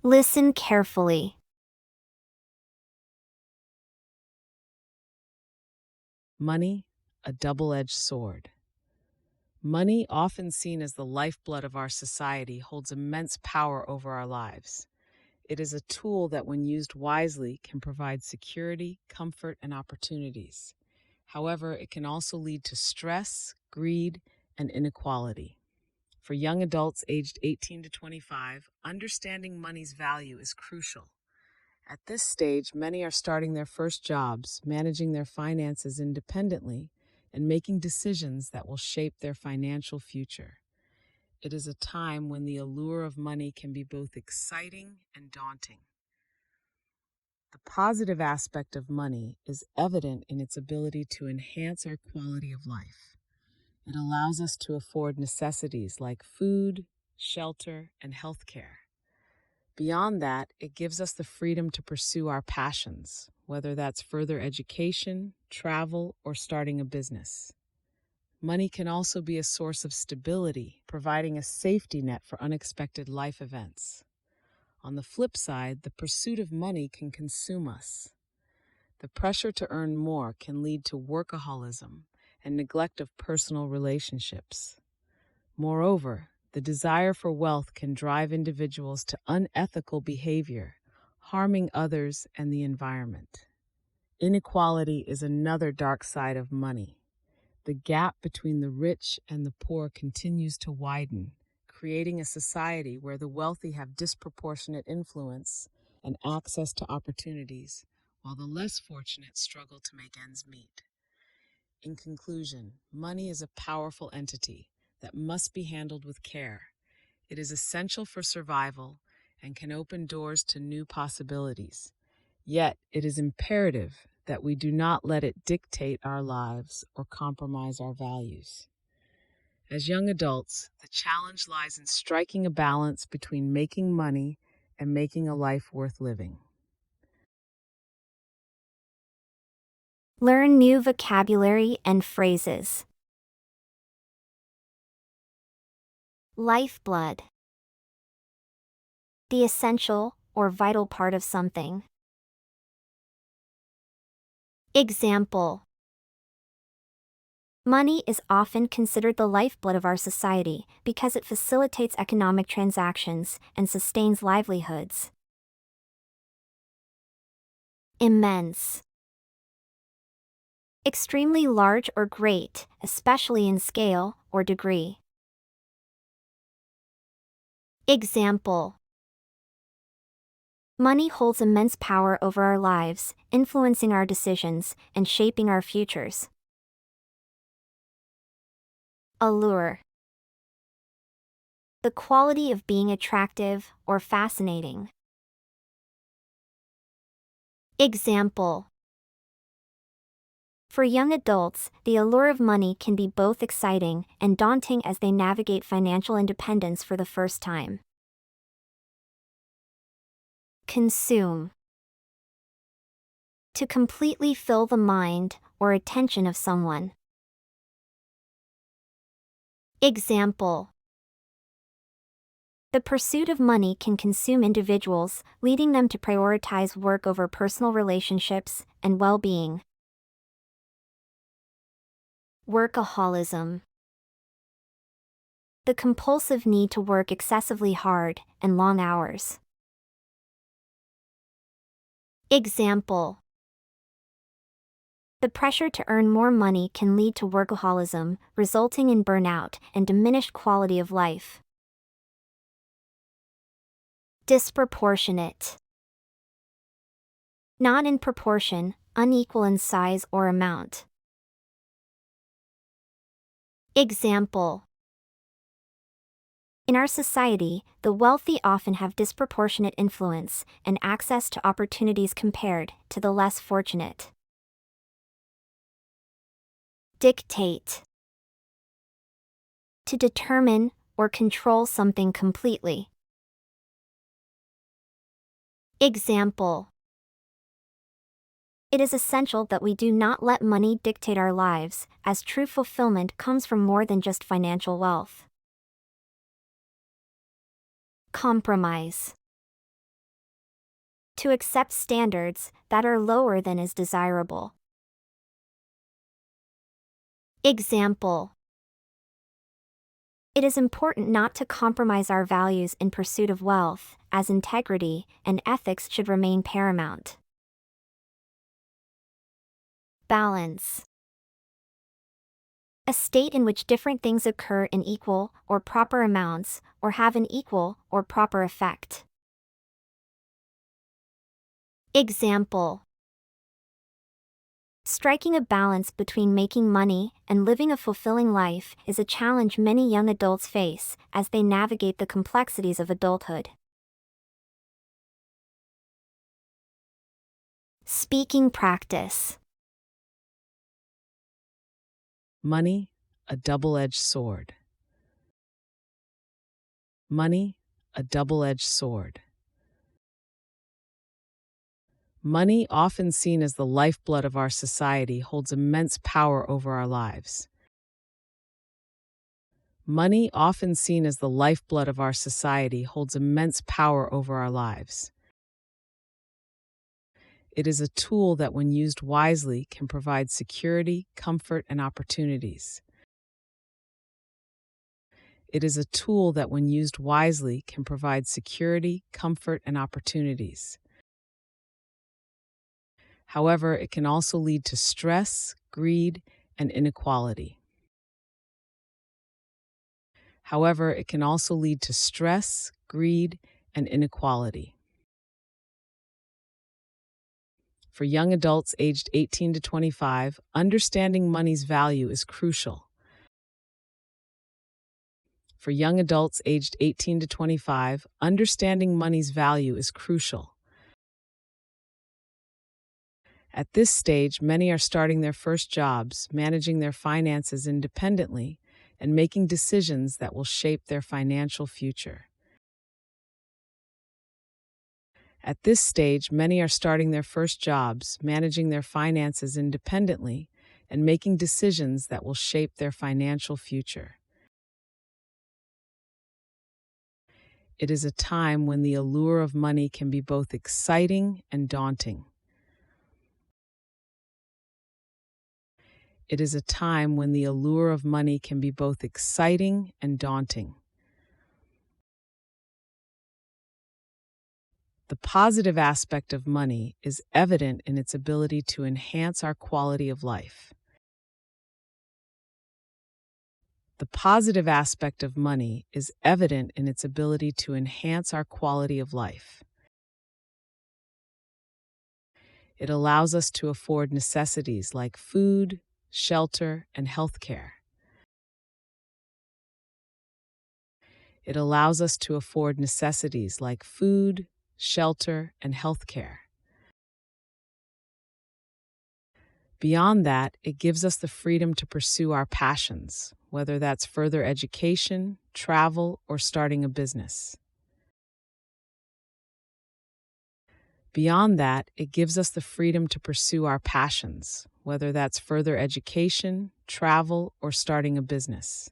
Listen carefully. Money, a double-edged sword. Money, often seen as the lifeblood of our society, holds immense power over our lives. It is a tool that, when used wisely, can provide security, comfort, and opportunities. However, it can also lead to stress, greed, and inequality. For young adults aged 18 to 25, understanding money's value is crucial. At this stage, many are starting their first jobs, managing their finances independently, and making decisions that will shape their financial future. It is a time when the allure of money can be both exciting and daunting. The positive aspect of money is evident in its ability to enhance our quality of life. It allows us to afford necessities like food, shelter, and healthcare. Beyond that, it gives us the freedom to pursue our passions, whether that's further education, travel, or starting a business. Money can also be a source of stability, providing a safety net for unexpected life events. On the flip side, the pursuit of money can consume us. The pressure to earn more can lead to workaholism and neglect of personal relationships. Moreover, the desire for wealth can drive individuals to unethical behavior, harming others and the environment. Inequality is another dark side of money. The gap between the rich and the poor continues to widen, creating a society where the wealthy have disproportionate influence and access to opportunities, while the less fortunate struggle to make ends meet. In conclusion, money is a powerful entity that must be handled with care. It is essential for survival and can open doors to new possibilities. Yet, it is imperative that we do not let it dictate our lives or compromise our values. As young adults, the challenge lies in striking a balance between making money and making a life worth living. Learn new vocabulary and phrases. Lifeblood. The essential or vital part of something. Example. Money is often considered the lifeblood of our society because it facilitates economic transactions and sustains livelihoods. Immense. Extremely large or great, especially in scale or degree. Example. Money holds immense power over our lives, influencing our decisions and shaping our futures. Allure. The quality of being attractive or fascinating. Example. For young adults, the allure of money can be both exciting and daunting as they navigate financial independence for the first time. Consume. To completely fill the mind or attention of someone. Example. The pursuit of money can consume individuals, leading them to prioritize work over personal relationships and well-being. Workaholism. The compulsive need to work excessively hard and long hours. Example. The pressure to earn more money can lead to workaholism, resulting in burnout and diminished quality of life. Disproportionate. Not in proportion, unequal in size or amount. Example. In our society, the wealthy often have disproportionate influence and access to opportunities compared to the less fortunate. Dictate. To determine or control something completely. Example. It is essential that we do not let money dictate our lives, as true fulfillment comes from more than just financial wealth. Compromise. to accept standards that are lower than is desirable. Example: it is important not to compromise our values in pursuit of wealth, as integrity and ethics should remain paramount. Balance: a state in which different things occur in equal or proper amounts, or have an equal or proper effect. Example: striking a balance between making money and living a fulfilling life is a challenge many young adults face as they navigate the complexities of adulthood. Speaking practice. Money, a double-edged sword. Money, a double-edged sword. Money, often seen as the lifeblood of our society, holds immense power over our lives. Money, often seen as the lifeblood of our society, holds immense power over our lives. It is a tool that, when used wisely, can provide security, comfort, and opportunities. It is a tool that, when used wisely, can provide security, comfort, and opportunities. However, it can also lead to stress, greed, and inequality. However, it can also lead to stress, greed, and inequality. For young adults aged 18 to 25, understanding money's value is crucial. For young adults aged 18 to 25, understanding money's value is crucial. At this stage, many are starting their first jobs, managing their finances independently, and making decisions that will shape their financial future. At this stage, many are starting their first jobs, managing their finances independently, and making decisions that will shape their financial future. It is a time when the allure of money can be both exciting and daunting. It is a time when the allure of money can be both exciting and daunting. The positive aspect of money is evident in its ability to enhance our quality of life. The positive aspect of money is evident in its ability to enhance our quality of life. It allows us to afford necessities like food, shelter, and healthcare. It allows us to afford necessities like food, shelter, and healthcare. Beyond that, it gives us the freedom to pursue our passions, whether that's further education, travel, or starting a business. Beyond that, it gives us the freedom to pursue our passions, whether that's further education, travel, or starting a business.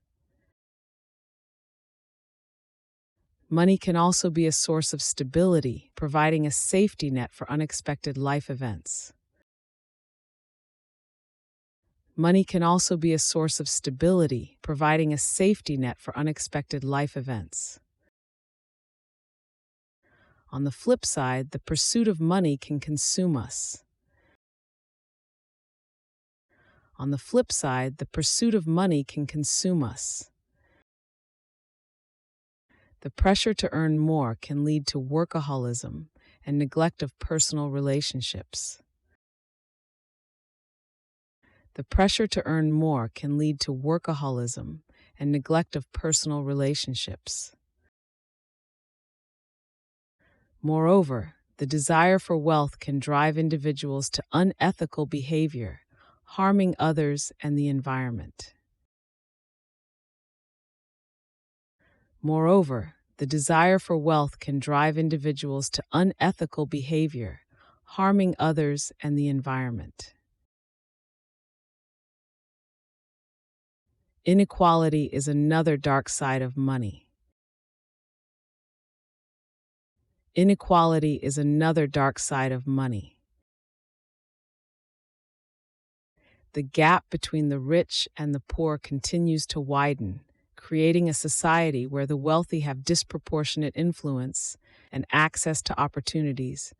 Money can also be a source of stability, providing a safety net for unexpected life events. Money can also be a source of stability, providing a safety net for unexpected life events. On the flip side, the pursuit of money can consume us. On the flip side, the pursuit of money can consume us. The pressure to earn more can lead to workaholism and neglect of personal relationships. The pressure to earn more can lead to workaholism and neglect of personal relationships. Moreover, the desire for wealth can drive individuals to unethical behavior, harming others and the environment. Moreover, the desire for wealth can drive individuals to unethical behavior, harming others and the environment. Inequality is another dark side of money. Inequality is another dark side of money. The gap between the rich and the poor continues to widen, creating a society where the wealthy have disproportionate influence and access to opportunities.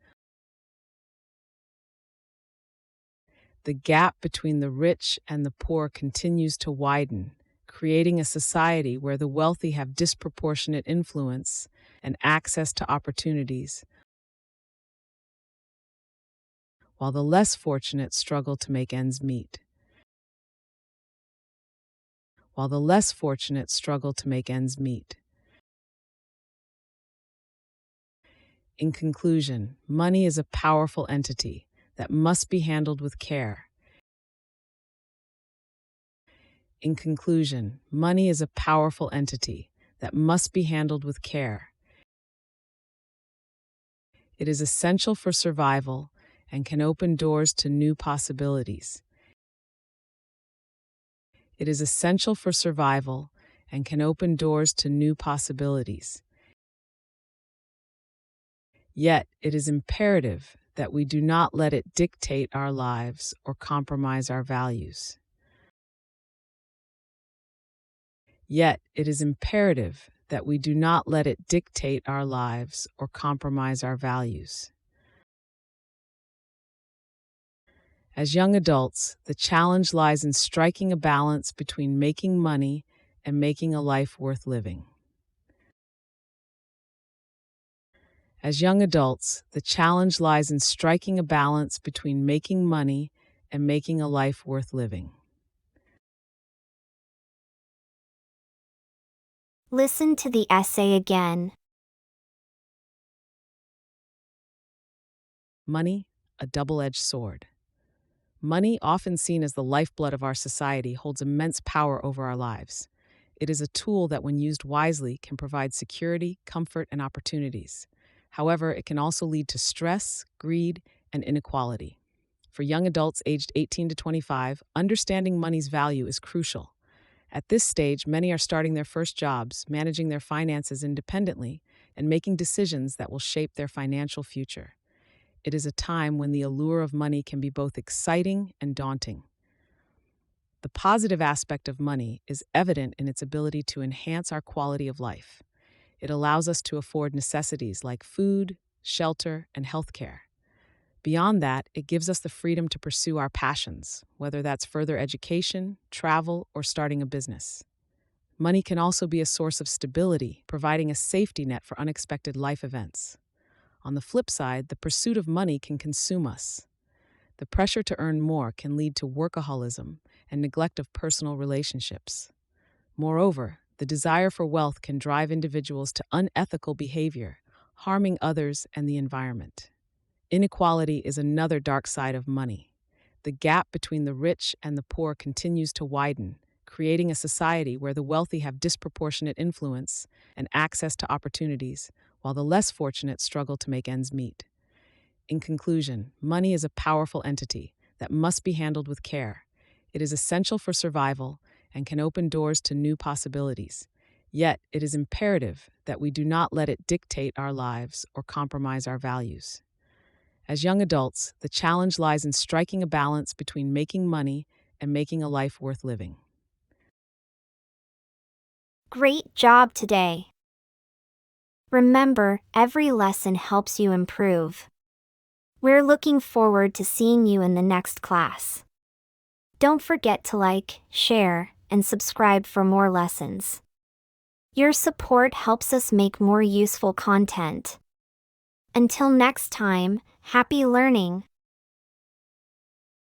The gap between the rich and the poor continues to widen, creating a society where the wealthy have disproportionate influence and access to opportunities, while the less fortunate struggle to make ends meet. While the less fortunate struggle to make ends meet. In conclusion, money is a powerful entity that must be handled with care. In conclusion, money is a powerful entity that must be handled with care. It is essential for survival and can open doors to new possibilities. It is essential for survival and can open doors to new possibilities. Yet, it is imperative that we do not let it dictate our lives or compromise our values. Yet, it is imperative that we do not let it dictate our lives or compromise our values. As young adults, the challenge lies in striking a balance between making money and making a life worth living. As young adults, the challenge lies in striking a balance between making money and making a life worth living. Listen to the essay again. Money, a double-edged sword. Money, often seen as the lifeblood of our society, holds immense power over our lives. It is a tool that, when used wisely, can provide security, comfort, and opportunities. However, it can also lead to stress, greed, and inequality. For young adults aged 18 to 25, understanding money's value is crucial. At this stage, many are starting their first jobs, managing their finances independently, and making decisions that will shape their financial future. It is a time when the allure of money can be both exciting and daunting. The positive aspect of money is evident in its ability to enhance our quality of life. It allows us to afford necessities like food, shelter, and healthcare. Beyond that, it gives us the freedom to pursue our passions, whether that's further education, travel, or starting a business. Money can also be a source of stability, providing a safety net for unexpected life events. On the flip side, the pursuit of money can consume us. The pressure to earn more can lead to workaholism and neglect of personal relationships. Moreover, the desire for wealth can drive individuals to unethical behavior, harming others and the environment. Inequality is another dark side of money. The gap between the rich and the poor continues to widen, creating a society where the wealthy have disproportionate influence and access to opportunities, while the less fortunate struggle to make ends meet. In conclusion, money is a powerful entity that must be handled with care. It is essential for survival and can open doors to new possibilities. Yet, it is imperative that we do not let it dictate our lives or compromise our values. As young adults, the challenge lies in striking a balance between making money and making a life worth living. Great job today! Remember, every lesson helps you improve. We're looking forward to seeing you in the next class. Don't forget to like, share, and subscribe for more lessons. Your support helps us make more useful content. Until next time, happy learning!